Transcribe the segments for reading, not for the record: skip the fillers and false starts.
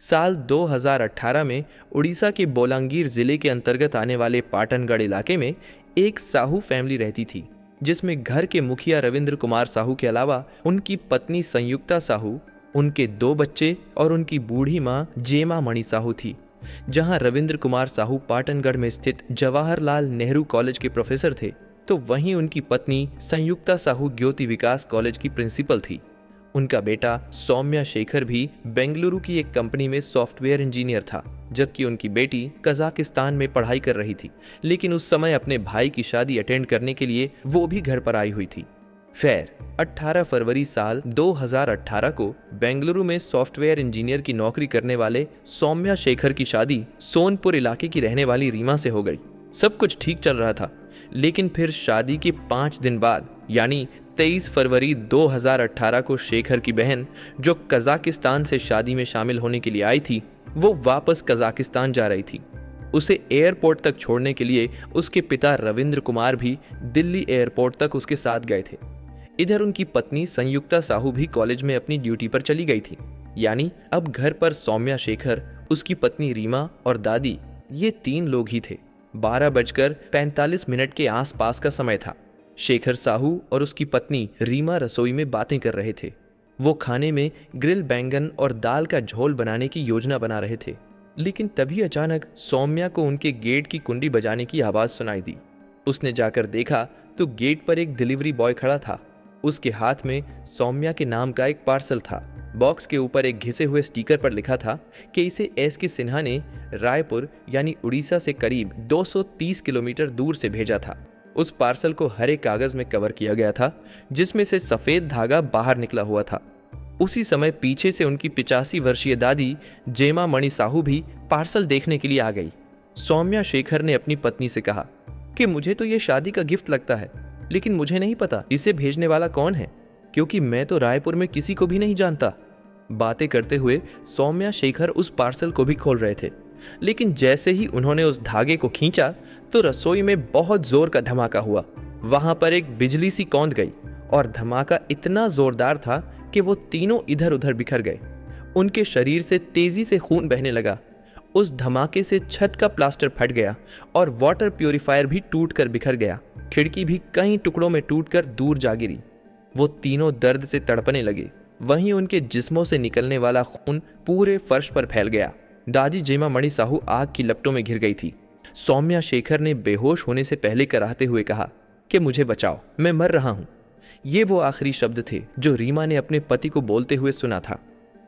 साल 2018 में उड़ीसा के बोलांगीर जिले के अंतर्गत आने वाले पाटनगढ़ इलाके में एक साहू फैमिली रहती थी, जिसमें घर के मुखिया रविंद्र कुमार साहू के अलावा उनकी पत्नी संयुक्ता साहू, उनके 2 बच्चे और उनकी बूढ़ी मां जेमा मणि साहू थी। जहां रविंद्र कुमार साहू पाटनगढ़ में स्थित जवाहरलाल नेहरू कॉलेज के प्रोफेसर थे, तो वहीं उनकी पत्नी संयुक्ता साहू ज्योति विकास कॉलेज की प्रिंसिपल थी। उनका बेटा सौम्या शेखर भी बेंगलुरु की एक कंपनी में सॉफ्टवेयर इंजीनियर था, जबकि उनकी बेटी कजाकिस्तान में पढ़ाई कर रही थी, लेकिन उस समय अपने भाई की शादी अटेंड करने के लिए वो भी घर पर आई हुई थी। खैर, 18 फरवरी साल 2018 को बेंगलुरु में सॉफ्टवेयर इंजीनियर की नौकरी करने वाले सौम्या शेखर की शादी सोनपुर इलाके की रहने वाली रीमा से हो गई। सब कुछ ठीक चल रहा था, लेकिन फिर शादी के 5 दिन बाद यानी 23 फरवरी 2018 को शेखर की बहन, जो कजाकिस्तान से शादी में शामिल होने के लिए आई थी, वो वापस कजाकिस्तान जा रही थी। उसे एयरपोर्ट तक छोड़ने के लिए उसके पिता रविंद्र कुमार भी दिल्ली एयरपोर्ट तक उसके साथ गए थे। इधर उनकी पत्नी संयुक्ता साहू भी कॉलेज में अपनी ड्यूटी पर चली गई थी। यानी अब घर पर सौम्या शेखर, उसकी पत्नी रीमा और दादी, ये 3 लोग ही थे। 12:45 के आसपास का समय था। शेखर साहू और उसकी पत्नी रीमा रसोई में बातें कर रहे थे। वो खाने में ग्रिल बैंगन और दाल का झोल बनाने की योजना बना रहे थे, लेकिन तभी अचानक सौम्या को उनके गेट की कुंडी बजाने की आवाज सुनाई दी। उसने जाकर देखा तो गेट पर एक डिलीवरी बॉय खड़ा था। उसके हाथ में सौम्या के नाम का एक पार्सल था। बॉक्स के ऊपर एक घिसे हुए स्टिकर पर लिखा था कि इसे एस.के. सिन्हा ने रायपुर यानी उड़ीसा से करीब 230 किलोमीटर दूर से भेजा था। उस पार्सल को हरे कागज में कवर किया गया था, जिसमें से सफेद धागा बाहर निकला हुआ था। उसी समय पीछे से उनकी 85 वर्षीय दादी जेमा मणि साहू भी पार्सल देखने के लिए आ गई। सौम्या शेखर ने अपनी पत्नी से कहा कि मुझे तो ये शादी का गिफ्ट लगता है, लेकिन मुझे नहीं पता इसे भेजने वाला कौन है, क्योंकि मैं तो रायपुर में किसी को भी नहीं जानता। बातें करते हुए सौम्या शेखर उस पार्सल को भी खोल रहे थे, लेकिन जैसे ही उन्होंने उस धागे को खींचा तो रसोई में बहुत जोर का धमाका हुआ। वहां पर एक बिजली सी कौंध गई और धमाका इतना जोरदार था कि वो तीनों इधर उधर बिखर गए। उनके शरीर से तेजी से खून बहने लगा। उस धमाके से छत का प्लास्टर फट गया और वाटर प्यूरिफायर भी टूटकर बिखर गया। खिड़की भी कई टुकड़ों में टूटकर दूर जा गिरी। वो तीनों दर्द से तड़पने लगे। वहीं उनके जिस्मों से निकलने वाला खून पूरे फर्श पर फैल गया। दादी जेमा मणि साहू आग की लपटों में घिर गई थी। सौम्या शेखर ने बेहोश होने से पहले कराहते हुए कहा कि मुझे बचाओ, मैं मर रहा हूं। ये वो आखिरी शब्द थे जो रीमा ने अपने पति को बोलते हुए सुना था।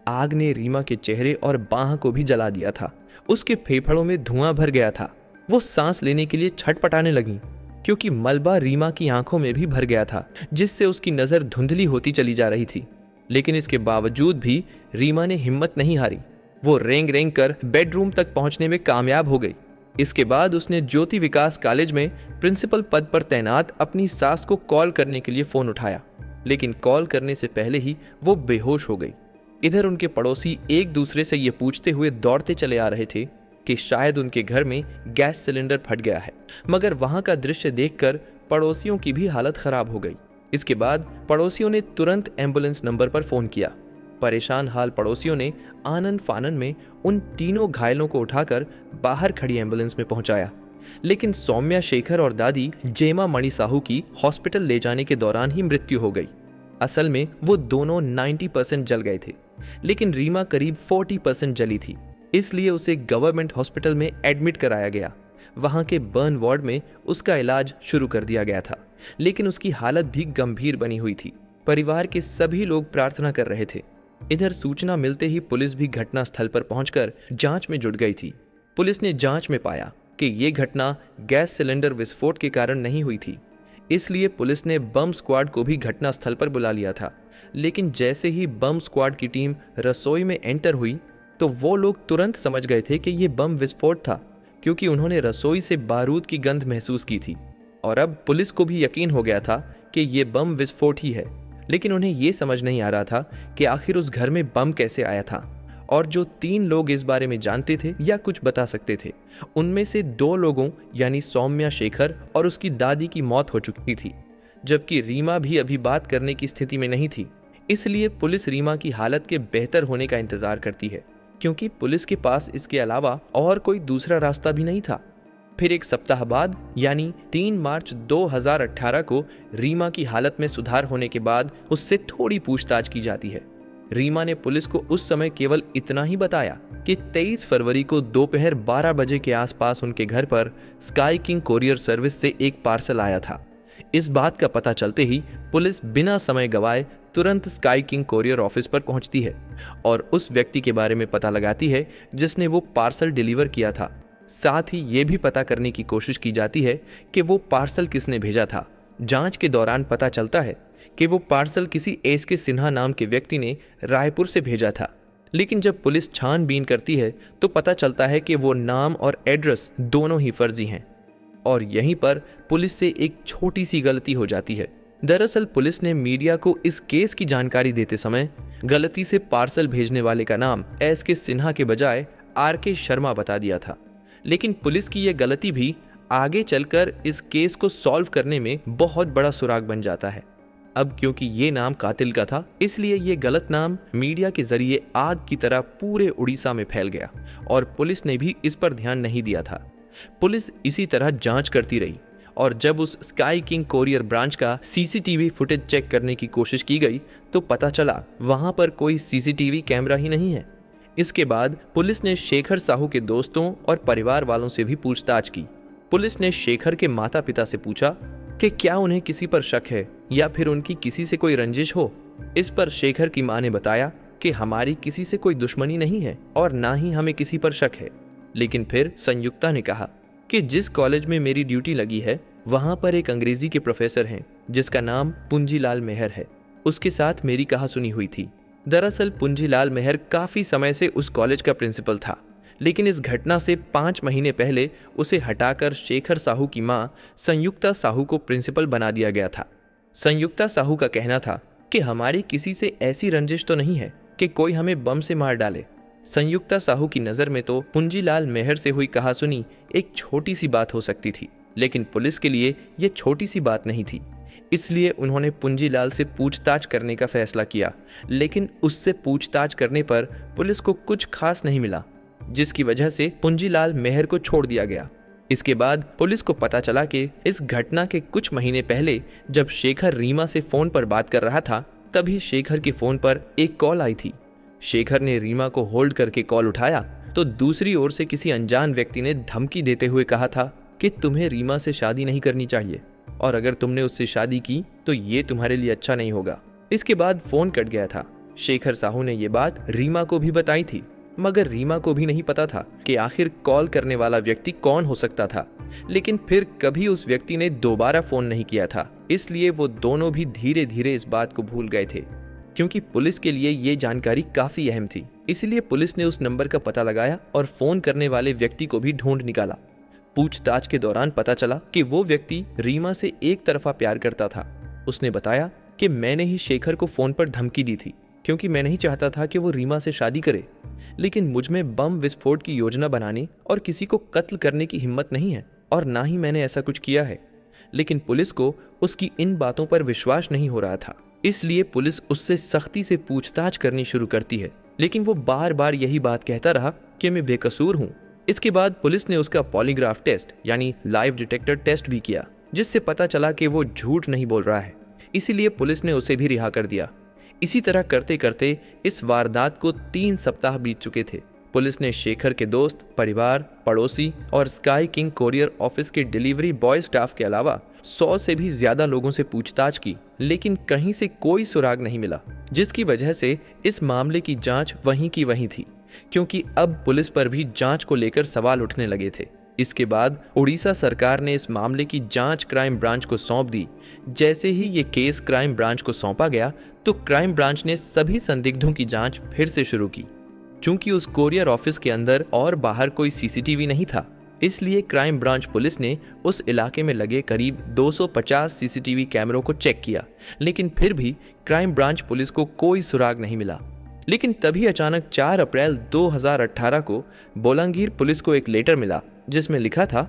आग ने रीमा के चेहरे और बाह को भी जला दिया था। उसके फेफड़ों में धुआं भर गया था। वो सांस लेने के लिए छटपटाने लगी, क्योंकि मलबा रीमा की आंखों में भी भर गया था, जिससे उसकी नजर धुंधली होती चली जा रही थी। लेकिन इसके बावजूद भी रीमा ने हिम्मत नहीं हारी। वो रेंग रेंग कर बेडरूम तक पहुंचने में कामयाब हो गई। इसके बाद उसने ज्योति विकास कॉलेज में प्रिंसिपल पद पर तैनात अपनी सास को कॉल करने के लिए फोन उठाया, लेकिन कॉल करने से पहले ही वो बेहोश हो गई। इधर उनके पड़ोसी एक दूसरे से ये पूछते हुए दौड़ते चले आ रहे थे कि शायद उनके घर में गैस सिलेंडर फट गया है, मगर वहां का दृश्य देखकर पड़ोसियों की भी हालत खराब हो गई। इसके बाद पड़ोसियों ने तुरंत एम्बुलेंस नंबर पर फोन किया। परेशान हाल पड़ोसियों ने आनन फानन में उन तीनों घायलों को उठाकर बाहर खड़ी एम्बुलेंस में पहुंचाया, लेकिन सौम्या शेखर और दादी जेमा मणि साहू की हॉस्पिटल ले जाने के दौरान ही मृत्यु हो गई। असल में वो दोनों 90% जल गए थे, लेकिन रीमा करीब 40% जली थी, इसलिए उसे गवर्नमेंट हॉस्पिटल में एडमिट कराया गया। वहां के बर्न वार्ड में उसका इलाज शुरू कर दिया गया था, लेकिन उसकी हालत भी गंभीर बनी हुई थी। परिवार के सभी लोग प्रार्थना कर रहे थे। इधर सूचना मिलते ही पुलिस भी घटनास्थल पर पहुंचकर जांच में जुट गई थी। पुलिस ने जांच में पाया कि ये घटना गैस सिलेंडर विस्फोट के कारण नहीं हुई थी, इसलिए पुलिस ने बम स्क्वाड को भी घटनास्थल पर बुला लिया था। लेकिन जैसे ही बम स्क्वाड की टीम रसोई में एंटर हुई तो वो लोग तुरंत समझ गए थे कि ये बम विस्फोट था, क्योंकि उन्होंने रसोई से बारूद की गंध महसूस की थी। और अब पुलिस को भी यकीन हो गया था कि ये बम विस्फोट ही है, लेकिन उन्हें ये समझ नहीं आ रहा था कि आखिर उस घर में बम कैसे आया था। और जो 3 लोग इस बारे में जानते थे या कुछ बता सकते थे, उनमें से 2 लोगों यानी सौम्या शेखर और उसकी दादी की मौत हो चुकी थी, जबकि रीमा भी अभी बात करने की स्थिति में नहीं थी। इसलिए पुलिस रीमा की हालत के बेहतर होने का इंतजार करती है। क्योंकि पुलिस के पास इसके अलावा और कोई दूसरा रास्ता भी नहीं था। फिर एक सप्ताह बाद यानी 3 मार्च 2018 को रीमा की हालत में सुधार होने के बाद उससे थोड़ी पूछताछ की जाती है। रीमा ने पुलिस को उस समय केवल इतना ही बताया कि 23 फरवरी को दोपहर 12 बजे के आसपास उनके घर पर स्काई किंग कोरियर सर्विस से एक पार्सल आया था। इस बात का पता चलते ही पुलिस बिना समय गवाए तुरंत स्काई किंग कोरियर ऑफिस पर पहुंचती है और उस व्यक्ति के बारे में पता लगाती है जिसने वो पार्सल डिलीवर किया था। साथ ही ये भी पता करने की कोशिश की जाती है कि वो पार्सल किसने भेजा था। जांच के दौरान पता चलता है कि वो पार्सल किसी एसके सिन्हा नाम के व्यक्ति ने रायपुर से भेजा था, लेकिन जब पुलिस छानबीन करती है तो पता चलता है कि वो नाम और एड्रेस दोनों ही फर्जी हैं। और यहीं पर पुलिस से एक छोटी सी गलती हो जाती है। दरअसल पुलिस ने मीडिया को इस केस की जानकारी देते समय गलती से पार्सल भेजने वाले का नाम एसके सिन्हा के बजाय आरके शर्मा बता दिया था। लेकिन पुलिस की यह गलती भी आगे चलकर इस केस को सॉल्व करने में बहुत बड़ा सुराग बन जाता है। अब क्योंकि ये नाम कातिल का था, इसलिए ये गलत नाम मीडिया के जरिए आग की तरह पूरे उड़ीसा में फैल गया और पुलिस ने भी इस पर ध्यान नहीं दिया था। पुलिस इसी तरह जांच करती रही और जब उस स्काई किंग कोरियर ब्रांच का सीसीटीवी फुटेज चेक करने की कोशिश की गई तो पता चला वहां पर कोई सीसीटीवी कैमरा ही नहीं है। इसके बाद पुलिस ने शेखर साहू के दोस्तों और परिवार वालों से भी पूछताछ की। पुलिस ने शेखर के माता पिता से पूछा कि क्या उन्हें किसी पर शक है या फिर उनकी किसी से कोई रंजिश हो। इस पर शेखर की मां ने बताया कि हमारी किसी से कोई दुश्मनी नहीं है और ना ही हमें किसी पर शक है। लेकिन फिर संयुक्ता ने कहा कि जिस कॉलेज में मेरी ड्यूटी लगी है वहां पर एक अंग्रेजी के प्रोफेसर हैं जिसका नाम पुंजीलाल मेहर है, उसके साथ मेरी कहासुनी हुई थी। दरअसल पुंजीलाल मेहर काफी समय से उस कॉलेज का प्रिंसिपल था, लेकिन इस घटना से 5 महीने पहले उसे हटाकर शेखर साहू की मां संयुक्ता साहू को प्रिंसिपल बना दिया गया था। संयुक्ता साहू का कहना था कि हमारी किसी से ऐसी रंजिश तो नहीं है कि कोई हमें बम से मार डाले। संयुक्ता साहू की नज़र में तो पुंजीलाल मेहर से हुई कहासुनी एक छोटी सी बात हो सकती थी, लेकिन पुलिस के लिए यह छोटी सी बात नहीं थी। इसलिए उन्होंने पुंजीलाल से पूछताछ करने का फैसला किया, लेकिन उससे पूछताछ करने पर पुलिस को कुछ खास नहीं मिला, जिसकी वजह से पुंजीलाल मेहर को छोड़ दिया गया। इसके बाद पुलिस को पता चला कि इस घटना के कुछ महीने पहले जब शेखर रीमा से फोन पर बात कर रहा था, तभी शेखर के फोन पर एक कॉल आई थी। शेखर ने रीमा को होल्ड करके कॉल उठाया तो दूसरी ओर से किसी अनजान व्यक्ति ने धमकी देते हुए कहा था कि तुम्हें रीमा से शादी नहीं करनी चाहिए और अगर तुमने उससे शादी की तो ये तुम्हारे लिए अच्छा नहीं होगा। इसके बाद फोन कट गया था। शेखर साहू ने ये बात रीमा को भी बताई थी, मगर रीमा को भी नहीं पता था कि आखिर कॉल करने वाला व्यक्ति कौन हो सकता था। लेकिन फिर कभी उस व्यक्ति ने दोबारा फोन नहीं किया था, इसलिए वो दोनों भी धीरे धीरे इस बात को भूल गए थे। क्योंकि पुलिस के लिए ये जानकारी काफी अहम थी, इसलिए पुलिस ने उस नंबर का पता लगाया और फोन करने वाले व्यक्ति को भी ढूंढ निकाला। पूछताछ के दौरान पता चला कि वो व्यक्ति रीमा से एक तरफा प्यार करता था। उसने बताया कि मैंने ही शेखर को फोन पर धमकी दी थी क्योंकि मैं नहीं चाहता था कि वो रीमा से शादी करे, लेकिन मुझ में बम विस्फोट की योजना बनाने और किसी को कत्ल करने की हिम्मत नहीं है और ना ही मैंने ऐसा कुछ किया है। लेकिन पुलिस को उसकी इन बातों पर विश्वास नहीं हो रहा था, इसलिए पुलिस उससे सख्ती से पूछताछ करनी शुरू करती है, लेकिन वो बार बार यही बात कहता रहा कि मैं बेकसूर हूँ। इसके बाद पुलिस ने उसका पॉलीग्राफ टेस्ट यानी लाइव डिटेक्टर टेस्ट भी किया, जिससे पता चला कि वो झूठ नहीं बोल रहा है, इसीलिए पुलिस ने उसे भी रिहा कर दिया। इसी तरह करते करते इस वारदात को 3 सप्ताह बीत चुके थे। पुलिस ने शेखर के दोस्त, परिवार, पड़ोसी और स्काई किंग कोरियर ऑफिस के डिलीवरी बॉय स्टाफ के अलावा 100 से भी ज्यादा लोगों से पूछताछ की, लेकिन कहीं से कोई सुराग नहीं मिला, जिसकी वजह से इस मामले की जांच वहीं की वहीं थी, क्योंकि अब पुलिस पर भी जांच को लेकर सवाल उठने लगे थे। इसके बाद उड़ीसा सरकार ने इस मामले की जांच क्राइम ब्रांच को सौंप दी। जैसे ही ये केस क्राइम ब्रांच को सौंपा गया तो क्राइम ब्रांच ने सभी संदिग्धों की जांच फिर से शुरू की। चूंकि उस कोरियर ऑफिस के अंदर और बाहर कोई सीसीटीवी नहीं था, इसलिए क्राइम ब्रांच पुलिस ने उस इलाके में लगे करीब 250 सीसीटीवी कैमरों को चेक किया, लेकिन फिर भी क्राइम ब्रांच पुलिस को कोई सुराग नहीं मिला। लेकिन तभी अचानक 4 अप्रैल 2018 को बोलांगीर पुलिस को एक लेटर मिला, जिसमें लिखा था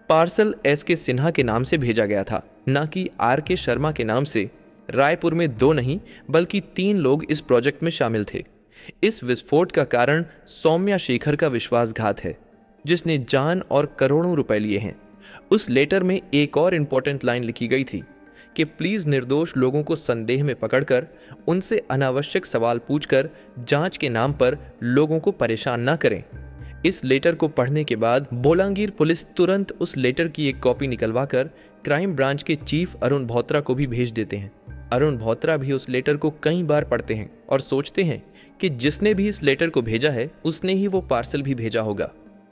पार्सल एसके सिन्हा के नाम से भेजा गया था, न कि आरके शर्मा के नाम से। रायपुर में 2 नहीं बल्कि 3 लोग इस प्रोजेक्ट में शामिल थे। इस विस्फोट का कारण सौम्या शेखर का विश्वासघात है, जिसने जान और करोड़ों रुपए लिए हैं। उस लेटर में एक और इम्पोर्टेंट लाइन लिखी गई थी कि प्लीज निर्दोष लोगों को संदेह में पकड़कर उनसे अनावश्यक सवाल पूछकर जांच के नाम पर लोगों को परेशान ना करें। इस लेटर को पढ़ने के बाद बोलांगीर पुलिस तुरंत उस लेटर की एक कॉपी निकलवाकर क्राइम ब्रांच के चीफ अरुण भौत्रा को भी भेज देते हैं। अरुण भौत्रा भी उस लेटर को कई बार पढ़ते हैं और सोचते हैं कि जिसने भी इस लेटर को भेजा है उसने ही वो पार्सल भी भेजा होगा,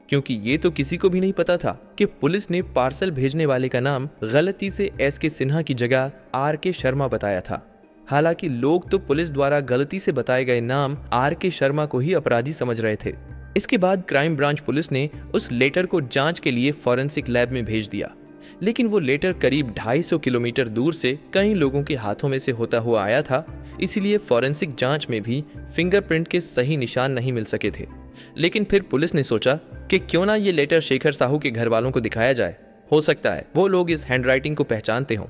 क्योंकि ये तो किसी को भी नहीं पता था कि पुलिस ने पार्सल भेजने वाले का नाम गलती से एस.के. सिन्हा की जगह आर.के. शर्मा बताया था। हालांकि लोग तो पुलिस द्वारा गलती से बताए गए नाम आर.के. शर्मा को ही अपराधी समझ रहे थे। इसके बाद क्राइम ब्रांच पुलिस ने उस लेटर को जांच के लिए फॉरेंसिक लैब में भेज दिया, लेकिन वो लेटर करीब 250 किलोमीटर दूर से कई लोगों के हाथों में से होता हुआ आया था, इसीलिए फॉरेंसिक जांच में भी फिंगरप्रिंट के सही निशान नहीं मिल सके थे। लेकिन फिर पुलिस ने सोचा कि क्यों ना ये लेटर शेखर साहू के घर वालों को दिखाया जाए, हो सकता है वो लोग इस हैंडराइटिंग को पहचानते हों।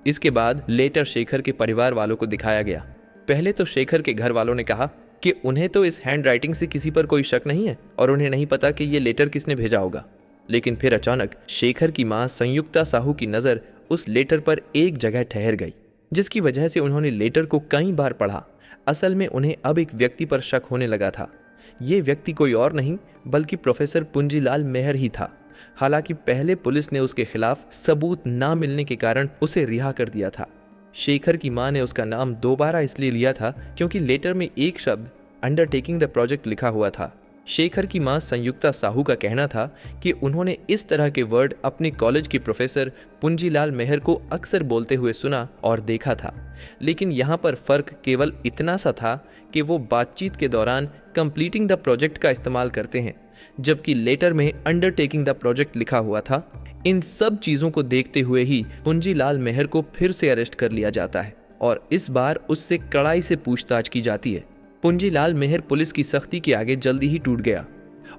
इसके बाद लेटर शेखर के परिवार वालों को दिखाया गया। पहले तो शेखर के घर वालों ने कहा कि उन्हें तो इस हैंडराइटिंग से किसी पर कोई शक नहीं है और उन्हें नहीं पता कि ये लेटर किसने भेजा होगा। लेकिन फिर अचानक शेखर की मां संयुक्ता साहू की नज़र उस लेटर पर एक जगह ठहर गई, जिसकी वजह से उन्होंने लेटर को कई बार पढ़ा। असल में उन्हें अब एक व्यक्ति पर शक होने लगा था। ये व्यक्ति कोई और नहीं बल्कि प्रोफेसर पुंजीलाल मेहर ही था। हालांकि पहले पुलिस ने उसके खिलाफ सबूत ना मिलने के कारण उसे रिहा कर दिया था। शेखर की मां ने उसका नाम दोबारा इसलिए लिया था क्योंकि लेटर में एक शब्द अंडरटेकिंग द प्रोजेक्ट लिखा हुआ था। शेखर की मां संयुक्ता साहू का कहना था कि उन्होंने इस तरह के वर्ड अपने कॉलेज के प्रोफेसर पुंजीलाल मेहर को अक्सर बोलते हुए सुना और देखा था। लेकिन यहाँ पर फर्क केवल इतना सा था कि वो बातचीत के दौरान कंप्लीटिंग द प्रोजेक्ट का इस्तेमाल करते हैं, जबकि लेटर में अंडरटेकिंग द प्रोजेक्ट लिखा हुआ था। इन सब चीज़ों को देखते हुए ही पुंजीलाल मेहर को फिर से अरेस्ट कर लिया जाता है और इस बार उससे कड़ाई से पूछताछ की जाती है। पुंजीलाल मेहर पुलिस की सख्ती के आगे जल्दी ही टूट गया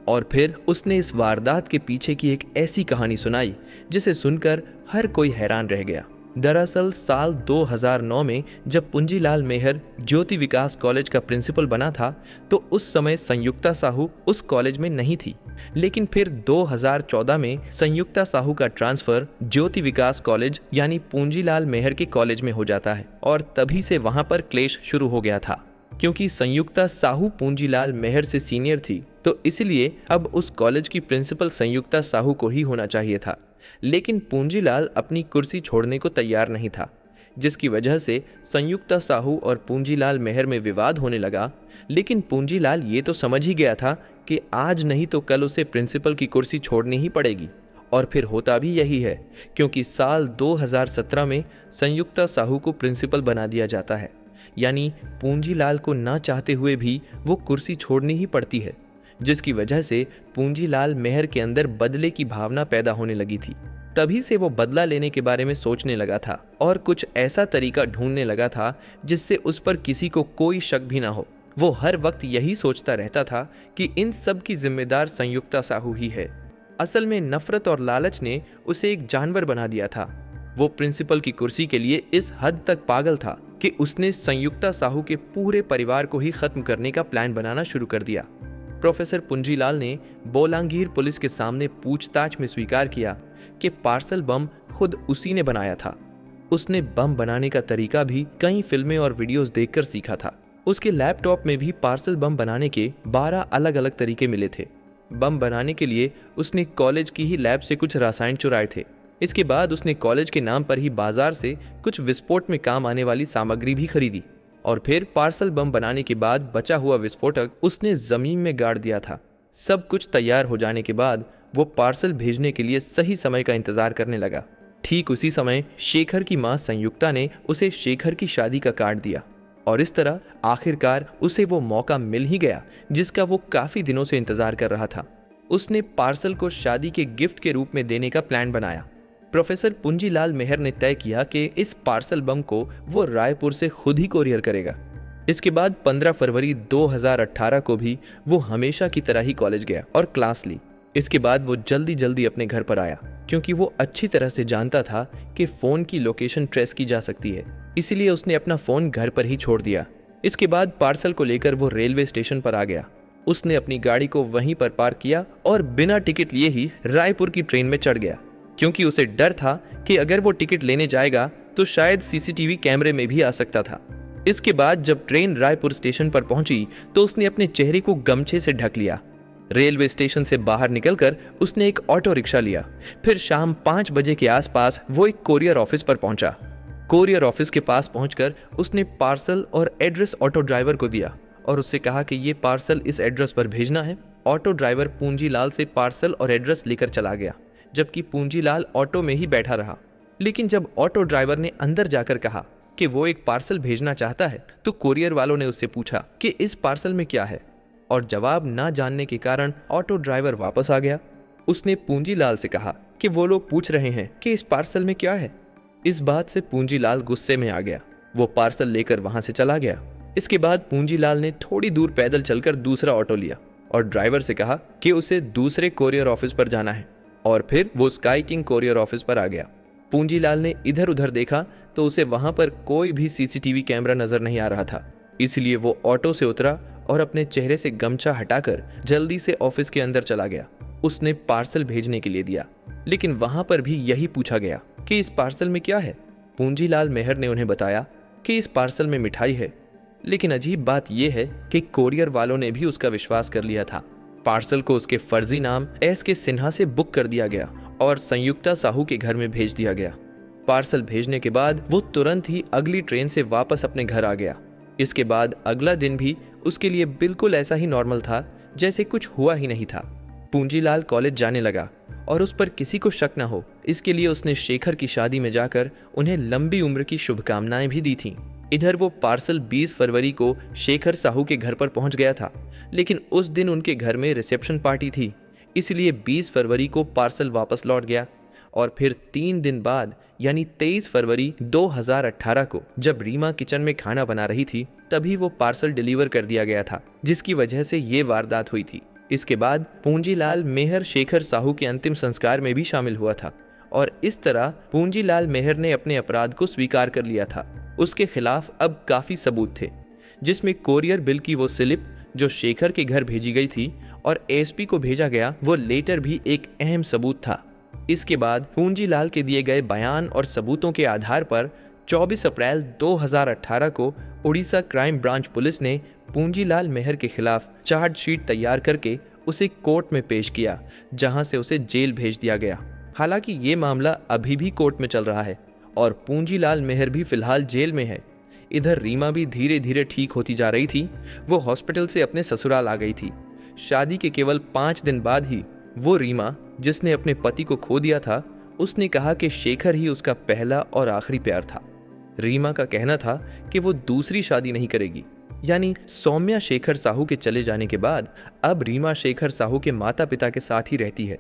और फिर उसने इस वारदात के पीछे की एक ऐसी कहानी सुनाई जिसे सुनकर हर कोई हैरान रह गया। दरअसल साल 2009 में जब पुंजीलाल मेहर ज्योति विकास कॉलेज का प्रिंसिपल बना था तो उस समय संयुक्ता साहू उस कॉलेज में नहीं थी। लेकिन फिर 2014 में संयुक्ता साहू का ट्रांसफर ज्योति विकास कॉलेज यानी पुंजीलाल मेहर के कॉलेज में हो जाता है और तभी से वहां पर क्लेश शुरू हो गया था। क्योंकि संयुक्ता साहू पुंजीलाल मेहर से सीनियर थी तो इसलिए अब उस कॉलेज की प्रिंसिपल संयुक्ता साहू को ही होना चाहिए था। लेकिन पुंजीलाल अपनी कुर्सी छोड़ने को तैयार नहीं था, जिसकी वजह से संयुक्ता साहू और पुंजीलाल मेहर में विवाद होने लगा। लेकिन पुंजीलाल ये तो समझ ही गया था कि आज नहीं तो कल उसे प्रिंसिपल की कुर्सी छोड़नी ही पड़ेगी और फिर होता भी यही है, क्योंकि साल 2017 में संयुक्ता साहू को प्रिंसिपल बना दिया जाता है। यानी पूंजीलाल को ना चाहते हुए भी वो कुर्सी छोड़नी ही पड़ती है, जिसकी वजह से पूंजीलाल मेहर के अंदर बदले की भावना पैदा होने लगी थी। तभी से वो बदला लेने के बारे में सोचने लगा था और कुछ ऐसा तरीका ढूंढने लगा था जिससे उस पर किसी को कोई शक भी ना हो। वो हर वक्त यही सोचता रहता था कि इन सब की जिम्मेदार संयुक्ता साहू ही है। असल में नफरत और लालच ने उसे एक जानवर बना दिया था। वो प्रिंसिपल की कुर्सी के लिए इस हद तक पागल था कि उसने संयुक्ता साहू के पूरे परिवार को ही खत्म करने का प्लान बनाना शुरू कर दिया। प्रोफेसर पुंजीलाल ने बोलांगीर पुलिस के सामने पूछताछ में स्वीकार किया कि पार्सल बम खुद उसी ने बनाया था। उसने बम बनाने का तरीका भी कई फिल्में और वीडियोस देखकर सीखा था। उसके लैपटॉप में भी पार्सल बम बनाने के 12 अलग अलग तरीके मिले थे। बम बनाने के लिए उसने कॉलेज की ही लैब से कुछ रसायन चुराए थे। इसके बाद उसने कॉलेज के नाम पर ही बाजार से कुछ विस्फोट में काम आने वाली सामग्री भी खरीदी और फिर पार्सल बम बनाने के बाद बचा हुआ विस्फोटक उसने जमीन में गाड़ दिया था। सब कुछ तैयार हो जाने के बाद वो पार्सल भेजने के लिए सही समय का इंतजार करने लगा। ठीक उसी समय शेखर की मां संयुक्ता ने उसे शेखर की शादी का कार्ड दिया और इस तरह आखिरकार उसे वो मौका मिल ही गया जिसका वो काफी दिनों से इंतजार कर रहा था। उसने पार्सल को शादी के गिफ्ट के रूप में देने का प्लान बनाया। प्रोफेसर पुंजीलाल मेहर ने तय किया कि इस पार्सल बम को वो रायपुर से खुद ही कोरियर करेगा। इसके बाद 15 फरवरी 2018 को भी वो हमेशा की तरह ही कॉलेज गया और क्लास ली। इसके बाद वो जल्दी जल्दी अपने घर पर आया, क्योंकि वो अच्छी तरह से जानता था कि फ़ोन की लोकेशन ट्रेस की जा सकती है। इसीलिए उसने अपना फ़ोन घर पर ही छोड़ दिया। इसके बाद पार्सल को लेकर वो रेलवे स्टेशन पर आ गया। उसने अपनी गाड़ी को वहीं पर पार्क किया और बिना टिकट लिए ही रायपुर की ट्रेन में चढ़ गया, क्योंकि उसे डर था कि अगर वो टिकट लेने जाएगा तो शायद सीसीटीवी कैमरे में भी आ सकता था। इसके बाद जब ट्रेन रायपुर स्टेशन पर पहुंची तो उसने अपने चेहरे को गमछे से ढक लिया। रेलवे स्टेशन से बाहर निकलकर उसने एक ऑटो रिक्शा लिया। फिर शाम 5 बजे के आसपास वो एक कोरियर ऑफिस पर पहुंचा। कोरियर ऑफिस के पास पहुंचकर उसने पार्सल और एड्रेस ऑटो ड्राइवर को दिया और उससे कहा कि ये पार्सल इस एड्रेस पर भेजना है। ऑटो ड्राइवर पूंजीलाल से पार्सल और एड्रेस लेकर चला गया, जबकि पूंजीलाल ऑटो में ही बैठा रहा। लेकिन जब ऑटो ड्राइवर ने अंदर जाकर कहा कि वो एक पार्सल भेजना चाहता है तो कोरियर वालों ने उससे पूछा कि इस पार्सल में क्या है, और जवाब ना जानने के कारण ऑटो ड्राइवर वापस आ गया। उसने पूंजीलाल से कहा कि वो लोग पूछ रहे हैं कि इस पार्सल में क्या है। इस बात से पूंजीलाल गुस्से में आ गया। वो पार्सल लेकर वहां से चला गया। इसके बाद पूंजीलाल ने थोड़ी दूर पैदल चलकर दूसरा ऑटो लिया और ड्राइवर से कहा कि उसे दूसरे कोरियर ऑफिस पर जाना है, और फिर वो स्काई किंग कोरियर ऑफिस पर आ गया। पूंजीलाल ने इधर उधर देखा तो उसे वहां पर कोई भी सीसीटीवी कैमरा नजर नहीं आ रहा था। इसलिए वो ऑटो से उतरा और अपने चेहरे से गमछा हटाकर जल्दी से ऑफिस के अंदर चला गया। उसने पार्सल भेजने के लिए दिया, लेकिन वहां पर भी यही पूछा गया कि इस पार्सल में क्या है। पूंजीलाल मेहर ने उन्हें बताया कि इस पार्सल में मिठाई है। लेकिन अजीब बात यह है कि कोरियर वालों ने भी उसका विश्वास कर लिया था। पार्सल को उसके फर्जी नाम एस.के. सिन्हा से बुक कर दिया गया और संयुक्ता साहू के घर में भेज दिया गया। पार्सल भेजने के बाद वो तुरंत ही अगली ट्रेन से वापस अपने घर आ गया। इसके बाद अगला दिन भी उसके लिए बिल्कुल ऐसा ही नॉर्मल था जैसे कुछ हुआ ही नहीं था। पूंजीलाल कॉलेज जाने लगा और उस पर किसी को शक न हो, इसके लिए उसने शेखर की शादी में जाकर उन्हें लंबी उम्र की शुभकामनाएं भी दी थीं। इधर वो पार्सल 20 फरवरी को शेखर साहू के घर पर पहुंच गया था, लेकिन उस दिन उनके घर में रिसेप्शन पार्टी थी, इसलिए 20 फरवरी को पार्सल वापस लौट गया। और फिर 3 दिन बाद यानी 23 फरवरी 2018 को जब रीमा किचन में खाना बना रही थी तभी वो पार्सल डिलीवर कर दिया गया था, जिसकी वजह से ये वारदात हुई थी। इसके बाद पूंजीलाल मेहर शेखर साहू के अंतिम संस्कार में भी शामिल हुआ था और इस तरह पूंजीलाल मेहर ने अपने अपराध को स्वीकार कर लिया था। उसके खिलाफ अब काफी सबूत थे, जिसमें कोरियर बिल की वो स्लिप जो शेखर के घर भेजी गई थी और एसपी को भेजा गया वो लेटर भी एक अहम सबूत था। इसके बाद पूंजीलाल के दिए गए बयान और सबूतों के आधार पर 24 अप्रैल 2018 को उड़ीसा क्राइम ब्रांच पुलिस ने पूंजीलाल मेहर के खिलाफ चार्जशीट तैयार करके उसे कोर्ट में पेश किया, जहां से उसे जेल भेज दिया गया। हालांकि ये मामला अभी भी कोर्ट में चल रहा है और पूंजीलाल मेहर भी फिलहाल जेल में है। इधर रीमा भी धीरे धीरे ठीक होती जा रही थी। वो हॉस्पिटल से अपने ससुराल आ गई थी। शादी के केवल 5 दिन बाद ही वो रीमा, जिसने अपने पति को खो दिया था, उसने कहा कि शेखर ही उसका पहला और आखिरी प्यार था। रीमा का कहना था कि वो दूसरी शादी नहीं करेगी। यानी सौम्या शेखर साहू के चले जाने के बाद अब रीमा शेखर साहू के माता पिता के साथ ही रहती है।